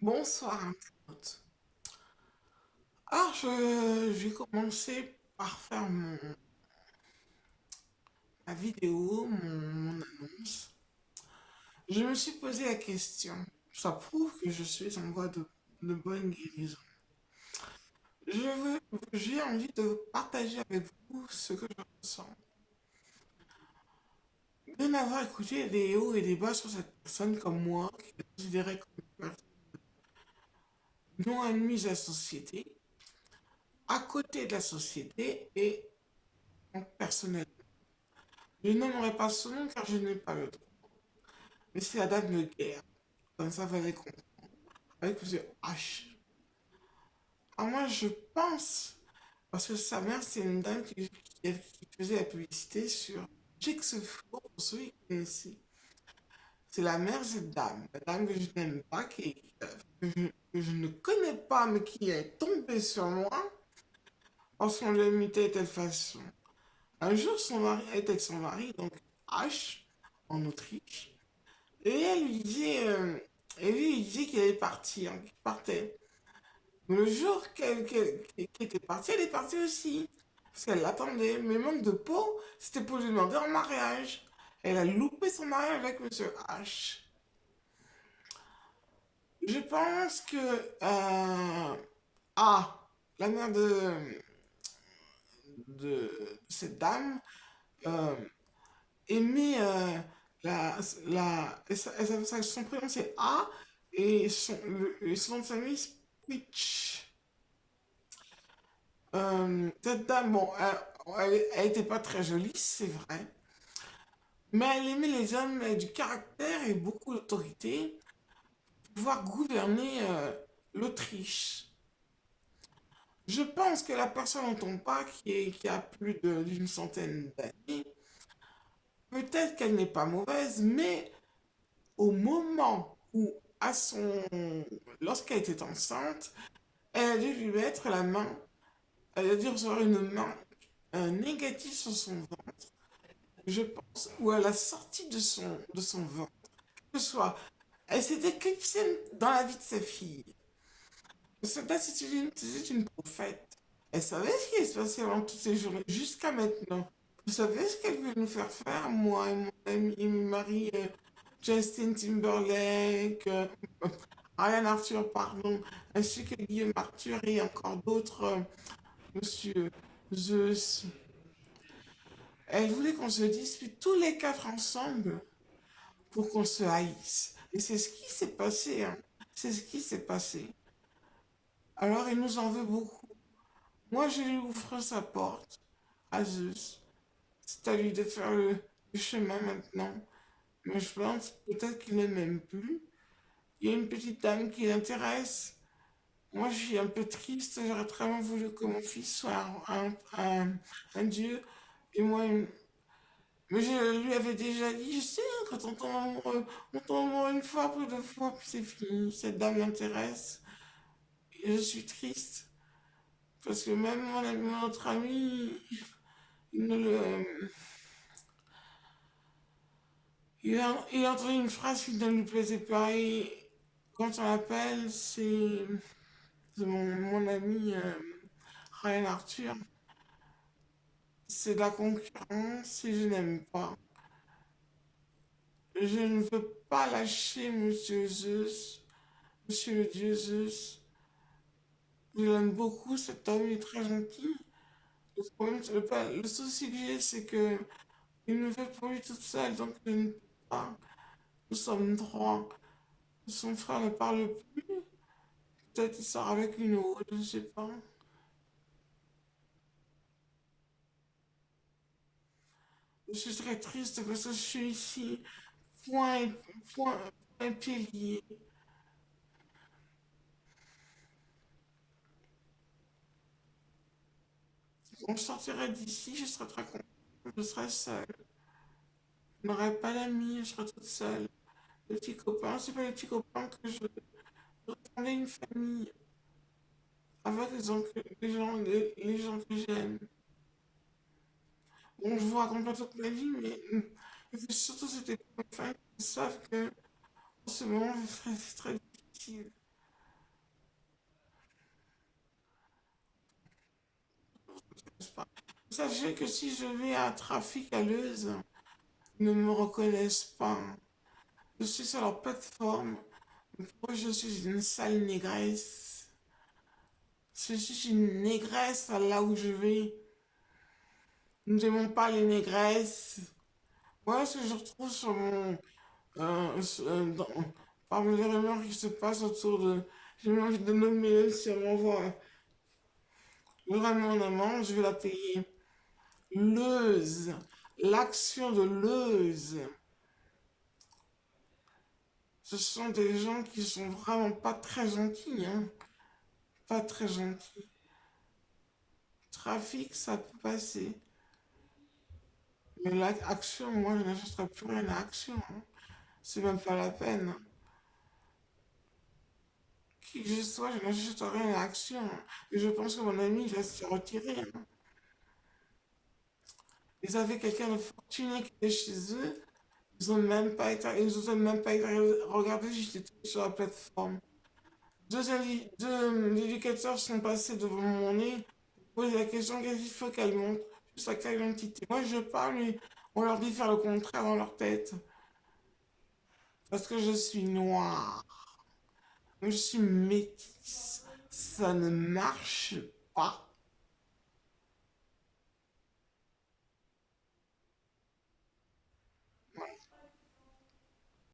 Bonsoir internaute. Alors je vais commencer par faire ma vidéo, mon annonce. Je me suis posé la question, ça prouve que je suis en voie de bonne guérison. J'ai envie de partager avec vous ce que je ressens. De n'avoir écouté des hauts et des bas sur cette personne comme moi, qui est considérée comme une personne non admise à la société, à côté de la société et personnellement. Je n'aimerais pas son nom car je n'ai pas le droit. Mais c'est la dame de guerre. Comme ça, vous allez comprendre. Avec plusieurs H. Alors moi, je pense, parce que sa mère, c'est une dame qui faisait la publicité sur Jexfour, pour ceux qui connaissent. C'est la mère de cette dame. La dame que je n'aime pas, que je ne connais pas, mais qui est tombée sur moi parce qu'on l'a imité de telle façon. Un jour, son mari était avec son mari, donc H, en Autriche. Et elle lui disait qu'il allait partir, qu'il partait. Mais le jour qu'elle était partie, elle est partie aussi. Parce qu'elle l'attendait. Mais manque de peau, c'était pour lui demander en mariage. Elle a loupé son mariage avec Monsieur H. Je pense que ah, la mère de cette dame euh, aimait son prénom c'est A et son nom de famille c'est Twitch. Cette dame, bon, elle était pas très jolie, c'est vrai, mais elle aimait les hommes du caractère et beaucoup d'autorité pour pouvoir gouverner l'Autriche. Je pense que la personne dont on parle, qui a plus d'une centaine d'années, peut-être qu'elle n'est pas mauvaise, mais au moment où, à son, lorsqu'elle était enceinte, elle a dû lui mettre la main, elle a dû recevoir une main négative sur son ventre, je pense, ou à la sortie de son ventre. Que ce soit, elle s'est éclipsée dans la vie de sa fille. Celle-là, c'était une prophète. Elle savait ce qui allait se passer avant toutes ces journées, jusqu'à maintenant. Vous savez ce qu'elle veut nous faire faire, moi et mon ami et mon mari Justin Timberlake, Ryan Arthur, pardon, ainsi que Guillaume Arthur et encore d'autres, Monsieur Zeus. Elle voulait qu'on se dispute tous les quatre ensemble pour qu'on se haïsse. Et c'est ce qui s'est passé, hein. C'est ce qui s'est passé. Alors il nous en veut beaucoup. Moi, je lui ouvre sa porte à Zeus. C'est à lui de faire le chemin maintenant. Mais je pense peut-être qu'il ne m'aime plus. Il y a une petite dame qui l'intéresse. Moi, je suis un peu triste. J'aurais très bien voulu que mon fils soit un dieu. Et moi, mais je lui avais déjà dit, je sais, quand on tombe amoureux une fois, puis deux fois, puis c'est fini. Cette dame m'intéresse. Et je suis triste. Parce que même mon autre ami, il ne le, il a entendu une phrase qui ne lui plaisait pas. Et quand on l'appelle, c'est mon ami Ryan Arthur. C'est de la concurrence et je n'aime pas. Je ne veux pas lâcher Monsieur Zeus, Monsieur le Dieu Zeus. Je l'aime beaucoup, cet homme est très gentil. Le problème, le souci que j'ai, c'est que il me fait pour lui toute seule, donc je ne peux pas. Nous sommes trois. Son frère ne parle plus. Peut-être il sort avec une autre, je ne sais pas. Je suis très triste parce que je suis ici, point, et- point, point pied lié. On sortirait d'ici, je serais très contente. Je serais seule. Je n'aurais pas d'amis, je serais toute seule. Les petits copains, c'est pas les petits copains que je veux. Je veux fonder une famille avec les gens que j'aime. Bon, je vous raconte pas toute ma vie, mais surtout c'était pour mes fans qui savent que en ce moment, c'est très difficile. Sachez que si je vais à Trafic à Leuze, ils ne me reconnaissent pas. Je suis sur leur plateforme. Moi, je suis une sale négresse. Je suis une négresse là où je vais. Nous n'aimons pas les négresses. Voilà ce que je retrouve sur mon... parmi les rumeurs qui se passent autour de... J'ai même envie de nommer elle si elle m'envoie vraiment en amende, je vais la payer. Leuze. L'action de Leuze. Ce sont des gens qui sont vraiment pas très gentils, hein. Pas très gentils. Trafic, ça peut passer. Mais l'action, moi, je n'achèterai plus rien à Action, hein. C'est même pas la peine. Qui que je sois, je n'achète rien à Action, hein. Et je pense que mon ami va se retirer, hein. Ils avaient quelqu'un de fortuné qui était chez eux. Ils ont même pas été regardés, j'étais sur la plateforme. Deux éducateurs sont passés devant mon nez, poser la question qu'est-ce qu'il faut qu'elle montre, juste sa carte d'identité. Moi je parle, mais on leur dit de faire le contraire dans leur tête. Parce que je suis noire, je suis métisse. Ça ne marche pas.